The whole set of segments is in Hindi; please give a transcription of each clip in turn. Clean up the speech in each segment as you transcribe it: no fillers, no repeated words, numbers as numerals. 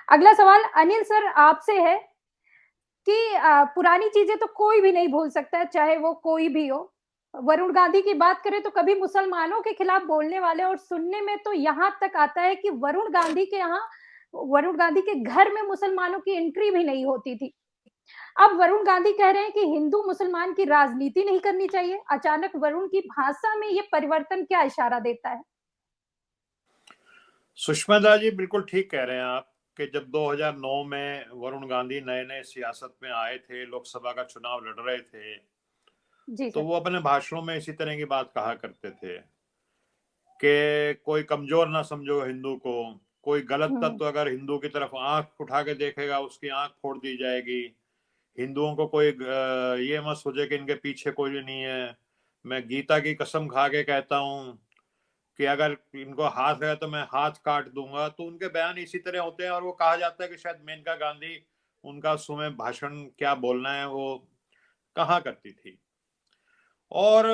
अगला सवाल अनिल सर आपसे है कि पुरानी चीजें तो कोई भी नहीं भूल सकता है, चाहे वो कोई भी हो। वरुण गांधी की बात करें तो कभी मुसलमानों के खिलाफ बोलने वाले, और सुनने में तो यहाँ तक आता है कि वरुण गांधी के घर में मुसलमानों की एंट्री भी नहीं होती थी। अब वरुण गांधी कह रहे हैं कि हिंदू मुसलमान की राजनीति नहीं करनी चाहिए। अचानक वरुण की भाषा में ये परिवर्तन क्या इशारा देता है? सुषमा दा जी बिल्कुल ठीक कह रहे हैं आप कि जब 2009 में वरुण गांधी नए नए सियासत में आए थे, लोकसभा का चुनाव लड़ रहे थे, जी तो सर। वो अपने भाषणों में इसी तरह की बात कहा करते थे कि कोई कमजोर ना समझो हिंदू को, कोई गलत हम्म। तत्व अगर हिंदू की तरफ आंख उठा के देखेगा उसकी आंख फोड़ दी जाएगी। हिंदुओं को कोई ये मत सोचे कि इनके पीछे कोई नहीं है। मैं गीता की कसम खा के कहता हूँ कि अगर इनको हाथ है तो मैं हाथ काट दूंगा। तो उनके बयान इसी तरह होते हैं और वो कहा जाता है कि शायद मेनका गांधी उनका सुबह भाषण क्या बोलना है वो कहा करती थी। और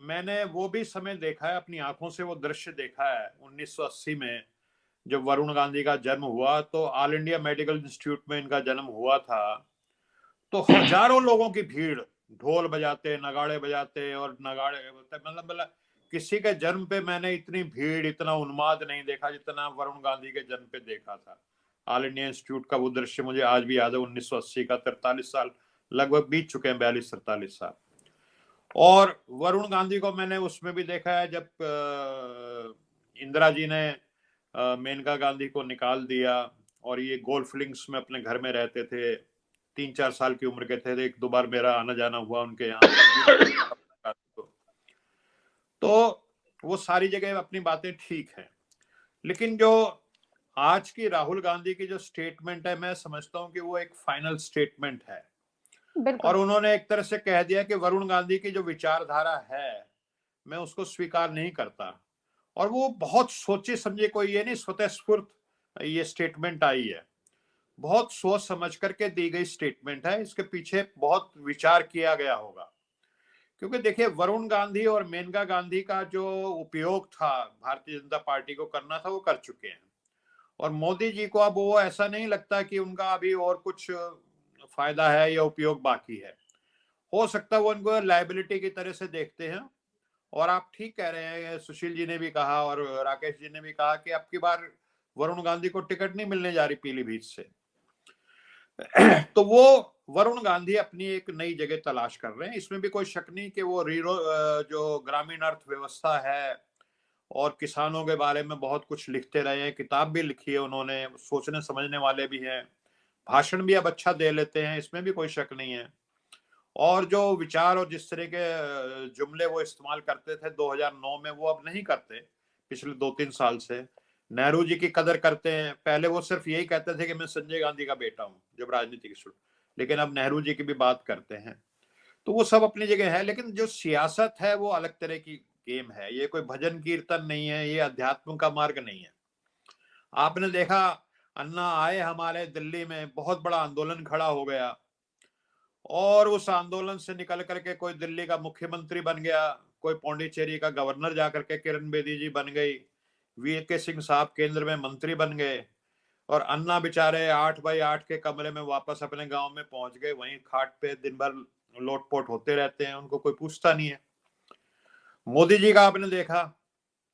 मैंने वो भी समय देखा है, अपनी आंखों से वो दृश्य देखा है 1980 में जब वरुण गांधी का जन्म हुआ। तो ऑल इंडिया मेडिकल इंस्टीट्यूट में इनका जन्म हुआ था। तो हजारों लोगों की भीड़, ढोल बजाते नगाड़े बजाते और नगाड़े मतलब किसी के जन्म पे मैंने इतनी भीड़ इतना उन्माद नहीं देखा जितना वरुण गांधी के जन्म पे देखा था। ऑल इंडिया इंस्टीट्यूट का वो दृश्य मुझे आज भी याद है, 1980 का। 43 साल लगभग बीत चुके हैं, 42-43 साल। और वरुण गांधी को मैंने उसमें भी देखा है जब इंदिरा जी ने मेनका गांधी को निकाल दिया और ये गोल्फ लिंक्स में अपने घर में रहते थे। 3-4 साल की उम्र के थे। एक दो बार मेरा आना जाना हुआ उनके यहाँ, तब भी तो वो सारी जगह अपनी बातें ठीक है। लेकिन जो आज की राहुल गांधी की जो स्टेटमेंट है, मैं समझता हूँ कि वो एक फाइनल स्टेटमेंट है। बिल्कुल। और उन्होंने एक तरह से कह दिया कि वरुण गांधी की जो विचारधारा है मैं उसको स्वीकार नहीं करता। और वो बहुत सोचे समझे, कोई ये नहीं स्वतः स्फूर्त ये स्टेटमेंट आई है। बहुत सोच समझ करके दी गई स्टेटमेंट है। इसके पीछे बहुत विचार किया गया होगा। क्योंकि देखिए, वरुण गांधी और मेनका गांधी का जो उपयोग था भारतीय जनता पार्टी को करना था वो कर चुके हैं। और मोदी जी को अब वो ऐसा नहीं लगता कि उनका अभी और कुछ फायदा है या उपयोग बाकी है। हो सकता है वो उनको लाइबिलिटी की तरह से देखते हैं। और आप ठीक कह रहे हैं, सुशील जी ने भी कहा और राकेश जी ने भी कहा कि अब की बार वरुण गांधी को टिकट नहीं मिलने जा रही पीलीभीत से। तो वो वरुण गांधी अपनी एक नई जगह तलाश कर रहे हैं, इसमें भी कोई शक नहीं कि वो जो ग्रामीण अर्थव्यवस्था है और किसानों के बारे में बहुत कुछ लिखते रहे हैं, किताब भी लिखी है उन्होंने, सोचने समझने वाले भी हैं, भाषण भी अब अच्छा दे लेते हैं, इसमें भी कोई शक नहीं है। और जो विचार और जिस तरह के जुमले वो इस्तेमाल करते थे 2009 में वो अब नहीं करते पिछले 2-3 साल से। नेहरू जी की कदर करते हैं। पहले वो सिर्फ यही कहते थे कि मैं संजय गांधी का बेटा हूं जब राजनीति की शुरू, लेकिन अब नेहरू जी की भी बात करते हैं। तो वो सब अपनी जगह है, लेकिन जो सियासत है वो अलग तरह की गेम है। ये कोई भजन कीर्तन नहीं है, ये अध्यात्म का मार्ग नहीं है। आपने देखा, अन्ना आए हमारे दिल्ली में, बहुत बड़ा आंदोलन खड़ा हो गया और उस आंदोलन से निकल करके कोई दिल्ली का मुख्यमंत्री बन गया, कोई पौंडीचेरी का गवर्नर जाकर के किरण बेदी जी बन गई, वीके सिंह साहब केंद्र में मंत्री बन गए। और अन्ना बेचारे 8x8 के कमरे में वापस अपने गांव में पहुंच गए, वहीं खाट पे दिन भर लोटपोट होते रहते हैं, उनको कोई पूछता नहीं है। मोदी जी का आपने देखा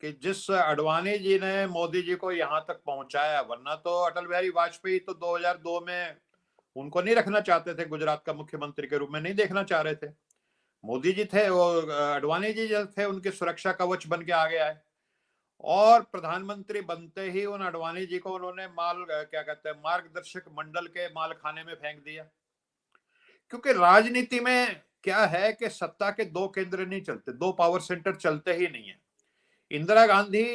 कि जिस अडवाणी जी ने मोदी जी को यहाँ तक पहुंचाया, वरना तो अटल बिहारी वाजपेयी तो 2002 में उनको नहीं रखना चाहते थे, गुजरात का मुख्यमंत्री के रूप में नहीं देखना चाह रहे थे। मोदी जी थे, वो अडवाणी जी जो थे उनकी सुरक्षा कवच बन के आगे आए। और प्रधानमंत्री बनते ही उन अडवाणी जी को उन्होंने क्या कहते हैं, मार्गदर्शक मंडल के माल खाने में फेंक दिया। क्योंकि राजनीति में क्या है कि सत्ता के दो केंद्र नहीं चलते, दो पावर सेंटर चलते ही नहीं है। इंदिरा गांधी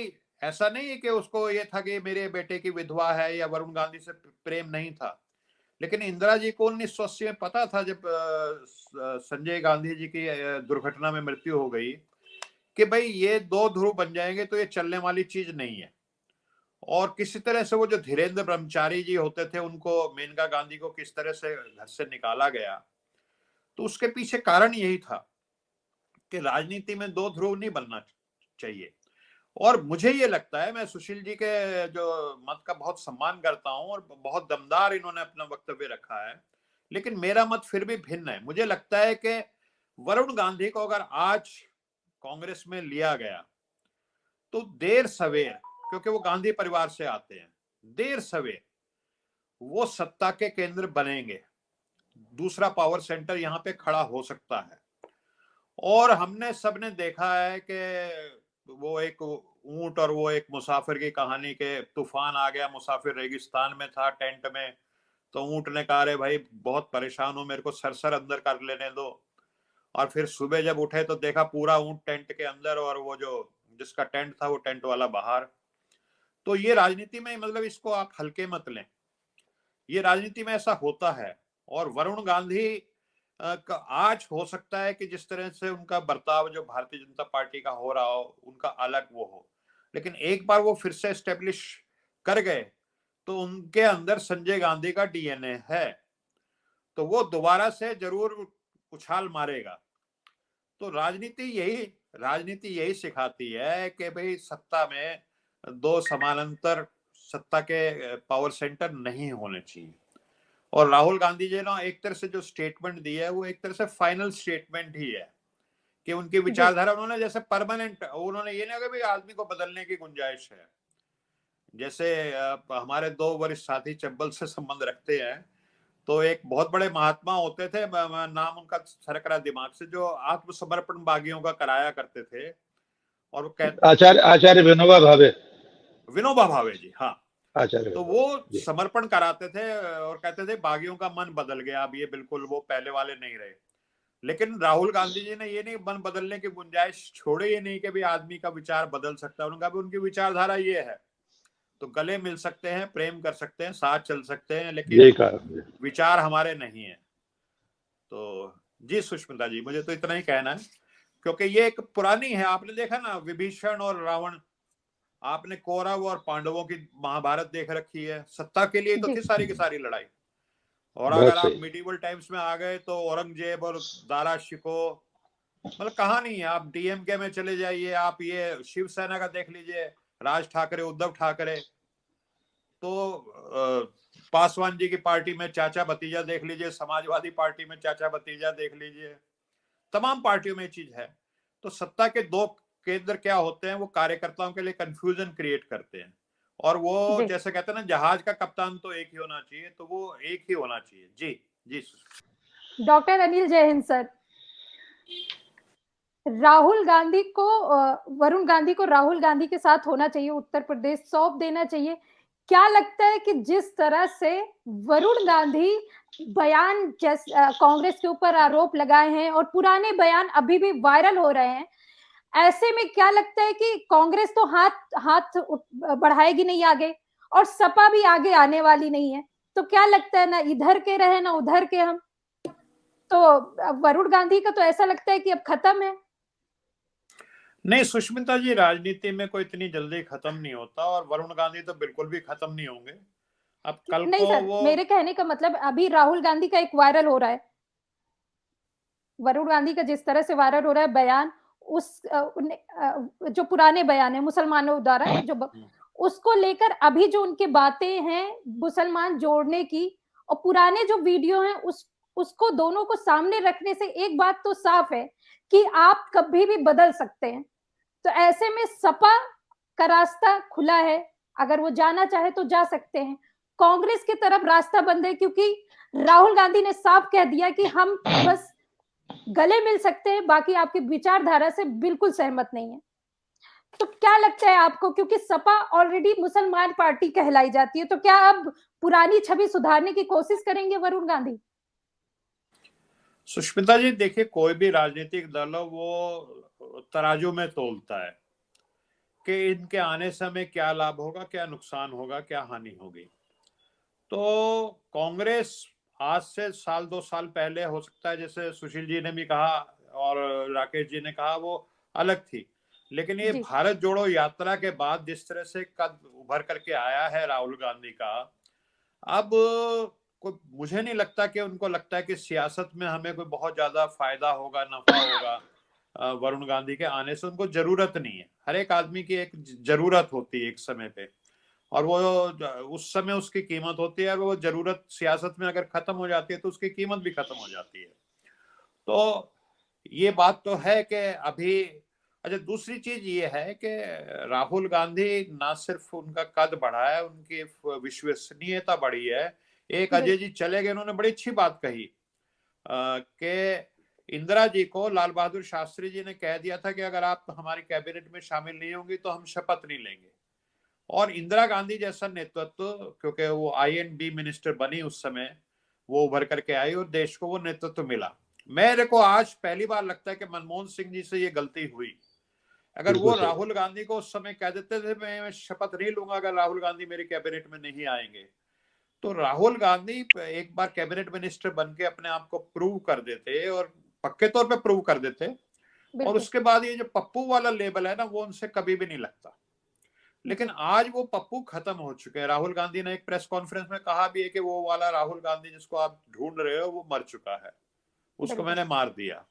ऐसा नहीं है कि उसको ये था कि मेरे बेटे की विधवा है या वरुण गांधी से प्रेम नहीं था। लेकिन इंदिरा जी को 1980 में पता था जब संजय गांधी जी की दुर्घटना में मृत्यु हो गई कि भाई ये दो ध्रुव बन जाएंगे तो ये चलने वाली चीज नहीं है। और किसी तरह से वो जो धीरेन्द्र ब्रह्मचारी जी होते थे उनको, मेनका गांधी को किस तरह से घर से निकाला गया, तो उसके पीछे कारण यही था कि राजनीति में दो ध्रुव नहीं बनना चाहिए। और मुझे ये लगता है, मैं सुशील जी के जो मत का बहुत सम्मान करता हूं और बहुत दमदार इन्होंने अपना वक्तव्य रखा है, लेकिन मेरा मत फिर भी भिन्न है। मुझे लगता है कि वरुण गांधी को अगर आज कांग्रेस में लिया गया तो देर सवेर, क्योंकि वो गांधी परिवार से आते हैं, देर सवेर वो सत्ता के केंद्र बनेंगे, दूसरा पावर सेंटर यहाँ पे खड़ा हो सकता है। और हमने सबने देखा है कि वो एक ऊंट और वो एक मुसाफिर की कहानी के, तूफान आ गया, मुसाफिर रेगिस्तान में था टेंट में, तो ऊंट ने कहा रे भाई बहुत परेशान हूं, मेरे को सरसर अंदर कर लेने दो। और फिर सुबह जब उठे तो देखा पूरा ऊंट टेंट के अंदर और वो जो जिसका टेंट था वो टेंट वाला बाहर। तो ये राजनीति में, मतलब इसको आप हल्के मत लें, ये राजनीति में ऐसा होता है। और वरुण गांधी का आज हो सकता है कि जिस तरह से उनका बर्ताव जो भारतीय जनता पार्टी का हो रहा हो, उनका अलग वो हो, लेकिन एक बार वो फिर से एस्टेब्लिश कर गए तो उनके अंदर संजय गांधी का डीएनए है, तो वो दोबारा से जरूर उछाल मारेगा। तो राजनीति यही सिखाती है कि भाई सत्ता में दो समानांतर सत्ता के पावर सेंटर नहीं होने चाहिए। और राहुल गांधी जी ने एक तरह से जो स्टेटमेंट दी है वो एक तरह से फाइनल स्टेटमेंट ही है कि उनकी विचारधारा, उन्होंने जैसे परमानेंट, उन्होंने ये नहीं कहा भाई आदमी को बदलने की गुंजाइश है। जैसे हमारे दो वरिष्ठ साथी चंबल से संबंध रखते हैं, तो एक बहुत बड़े महात्मा होते थे, नाम उनका सरक रहा दिमाग से, जो आत्मसमर्पण बागियों का कराया करते थे। और वो कहते, आचार्य आचार्य विनोबा भावे। विनोबा भावे जी, हाँ। आचार्य तो विनोबा वो जी। समर्पण कराते थे और कहते थे बागियों का मन बदल गया, अब ये बिल्कुल वो पहले वाले नहीं रहे। लेकिन राहुल गांधी जी ने ये नहीं, मन बदलने की गुंजाइश छोड़े, ये नहीं कि भी आदमी का विचार बदल सकता है। उनका भी, उनकी विचारधारा ये है, तो गले मिल सकते हैं, प्रेम कर सकते हैं, साथ चल सकते हैं, लेकिन यही कारण है। विचार हमारे नहीं है। तो जी सुष्मिता जी, मुझे तो इतना ही कहना है, क्योंकि ये एक पुरानी है। आपने देखा ना विभीषण और रावण, आपने कौरव और पांडवों की महाभारत देख रखी है, सत्ता के लिए तो थी सारी की सारी लड़ाई। और बहुत अगर आप सही। मिडिवल टाइम्स में आ गए तो औरंगजेब और दारा शिको, मतलब कहानी है। आप डीएमके में चले जाइए, आप ये शिवसेना का देख लीजिए, राज ठाकरे, उद्धव ठाकरे, तो पासवान जी की पार्टी में चाचा भतीजा देख लीजिए, समाजवादी पार्टी में चाचा भतीजा देख लीजिए, तमाम पार्टियों में ये चीज है। तो सत्ता के दो केंद्र क्या होते हैं, वो कार्यकर्ताओं के लिए कंफ्यूजन क्रिएट करते हैं। और वो जी जैसे कहते हैं ना, जहाज का कप्तान तो एक ही होना चाहिए, तो वो एक ही होना चाहिए। जी जी। डॉक्टर अनिल, जय हिंद सर। राहुल गांधी को वरुण गांधी को राहुल गांधी के साथ होना चाहिए, उत्तर प्रदेश सौंप देना चाहिए। क्या लगता है कि जिस तरह से वरुण गांधी बयान कांग्रेस के ऊपर आरोप लगाए हैं और पुराने बयान अभी भी वायरल हो रहे हैं, ऐसे में क्या लगता है कि कांग्रेस तो हाथ हाथ बढ़ाएगी नहीं आगे, और सपा भी आगे आने वाली नहीं है? तो क्या लगता है, ना इधर के रहे ना उधर के हम, तो वरुण गांधी का तो ऐसा लगता है कि अब खत्म है। नहीं सुष्मिता जी, राजनीति में कोई इतनी जल्दी खत्म नहीं होता, और वरुण गांधी तो बिल्कुल भी खत्म नहीं होंगे। अब कल नहीं को सर, वो, मेरे कहने का मतलब अभी राहुल गांधी का एक वायरल हो रहा है, वरुण गांधी का जिस तरह से वायरल हो रहा है बयान, उस जो पुराने बयान है मुसलमानों द्वारा जो उसको लेकर अभी जो उनकी बातें हैं मुसलमान जोड़ने की, और पुराने जो वीडियो हैं उसको दोनों को सामने रखने से एक बात तो साफ है कि आप कभी भी बदल सकते हैं। तो ऐसे में सपा का रास्ता खुला है, अगर वो जाना चाहे तो जा सकते हैं। कांग्रेस की तरफ रास्ता बंद है, क्योंकि राहुल गांधी ने साफ कह दिया कि हम बस गले मिल सकते हैं, बाकी आपकी विचारधारा से बिल्कुल सहमत नहीं है। तो क्या लगता है आपको, क्योंकि सपा ऑलरेडी मुसलमान पार्टी कहलाई जाती है, तो क्या अब पुरानी छवि सुधारने की कोशिश करेंगे वरुण गांधी? सुष्मिता जी देखिए, कोई भी राजनीतिक दल हो वो तराजू में तोलता है कि इनके आने से हमें क्या लाभ होगा, क्या नुकसान होगा, क्या हानि होगी। तो कांग्रेस आज से साल 2 साल पहले हो सकता है, जैसे सुशील जी ने भी कहा और राकेश जी ने कहा, वो अलग थी। लेकिन ये भारत जोड़ो यात्रा के बाद जिस तरह से कद उभर करके आया है राहुल गांधी का, अब कोई, मुझे नहीं लगता कि उनको लगता है कि सियासत में हमें कोई बहुत ज्यादा फायदा होगा, नफा होगा। वरुण गांधी के आने से उनको जरूरत नहीं है। हर एक आदमी की एक जरूरत होती है एक समय पे, और वो उस समय उसकी कीमत होती है, और वो जरूरत सियासत में अगर खत्म हो जाती है तो उसकी कीमत भी खत्म हो जाती है। तो ये बात तो है कि अभी, अच्छा दूसरी चीज ये है कि राहुल गांधी ना सिर्फ उनका कद बढ़ा है, उनकी विश्वसनीयता बढ़ी है। एक अजय जी चले गए, उन्होंने बड़ी अच्छी बात कही कि इंदिरा जी को लाल बहादुर शास्त्री जी ने कह दिया था कि अगर आप हमारी कैबिनेट में शामिल नहीं होंगी तो हम शपथ नहीं लेंगे। और इंदिरा गांधी जैसा नेतृत्व, क्योंकि वो IND मिनिस्टर बनी उस समय, वो उभर करके आई और देश को वो नेतृत्व मिला। मेरे को आज पहली बार लगता है कि मनमोहन सिंह जी से ये गलती हुई। अगर वो राहुल गांधी को उस समय कह देते थे मैं शपथ नहीं लूंगा अगर राहुल गांधी मेरी कैबिनेट में नहीं आएंगे, तो राहुल गांधी एक बार कैबिनेट मिनिस्टर बन के अपने आप को प्रूव कर देते, और पक्के तौर पे प्रूव कर देते। और उसके बाद ये जो पप्पू वाला लेबल है ना, वो उनसे कभी भी नहीं लगता। लेकिन आज वो पप्पू खत्म हो चुके हैं। राहुल गांधी ने एक प्रेस कॉन्फ्रेंस में कहा भी है कि वो वाला राहुल गांधी जिसको आप ढूंढ रहे हो वो मर चुका है, उसको मैंने मार दिया।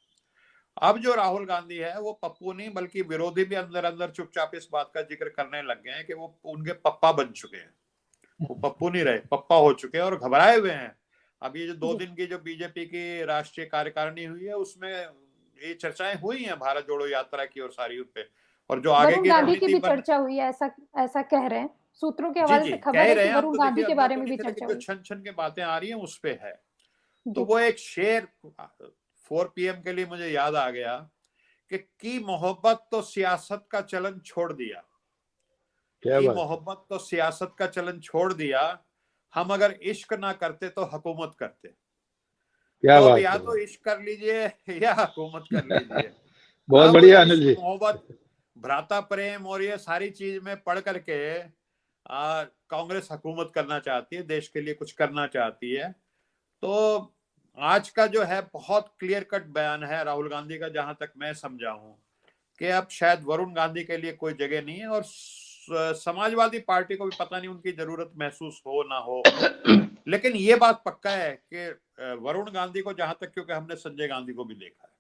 अब जो राहुल गांधी है वो पप्पू नहीं, बल्कि विरोधी भी अंदर अंदर चुपचाप इस बात का जिक्र करने लग गए हैं कि वो उनके पप्पा बन चुके हैं। वो पप्पू नहीं रहे, पप्पा हो चुके हैं और घबराए हुए हैं। अब ये जो 2 दिन की जो बीजेपी की राष्ट्रीय कार्यकारिणी हुई है, उसमें ये चर्चाएं हुई हैं भारत जोड़ो यात्रा की और सारी उस पे, और जो आगे की गांधी की भी चर्चा हुई है, ऐसा कह रहे हैं सूत्रों के हवाले से खबर है कि वरुण गांधी के बारे में भी चर्चा हुई। छन छन के बातें आ रही हैं उस पे है। तो वो एक शेर 4 PM के लिए मुझे याद आ गया कि की मोहब्बत तो सियासत का चलन छोड़ दिया, की मोहब्बत तो सियासत का चलन छोड़ दिया, हम अगर इश्क ना करते तो हुकूमत करते। तो अब या तो इश्क कर लीजिए या हुकूमत कर लीजिए। बहुत बढ़िया अनिल जी। मोहब्बत, भ्राता प्रेम और ये सारी चीज में पढ़ करके कांग्रेस हुकूमत करना चाहती है, देश के लिए कुछ करना चाहती है। तो आज का जो है बहुत क्लियर कट बयान है राहुल गांधी का, जहां तक मैं समझा हूं, कि अब शायद वरुण गांधी के लिए कोई जगह नहीं है, और समाजवादी पार्टी को भी पता नहीं उनकी जरूरत महसूस हो ना हो। लेकिन ये बात पक्का है कि वरुण गांधी को, जहां तक, क्योंकि हमने संजय गांधी को भी देखा है,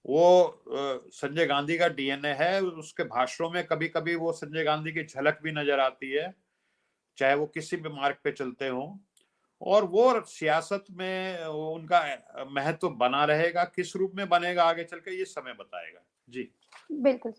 वो संजय गांधी का DNA है। उसके भाषणों में कभी कभी वो संजय गांधी की झलक भी नजर आती है, चाहे वो किसी भी मार्ग पे चलते हों। और वो सियासत में उनका महत्व बना रहेगा, किस रूप में बनेगा आगे चल के ये समय बताएगा। जी बिल्कुल।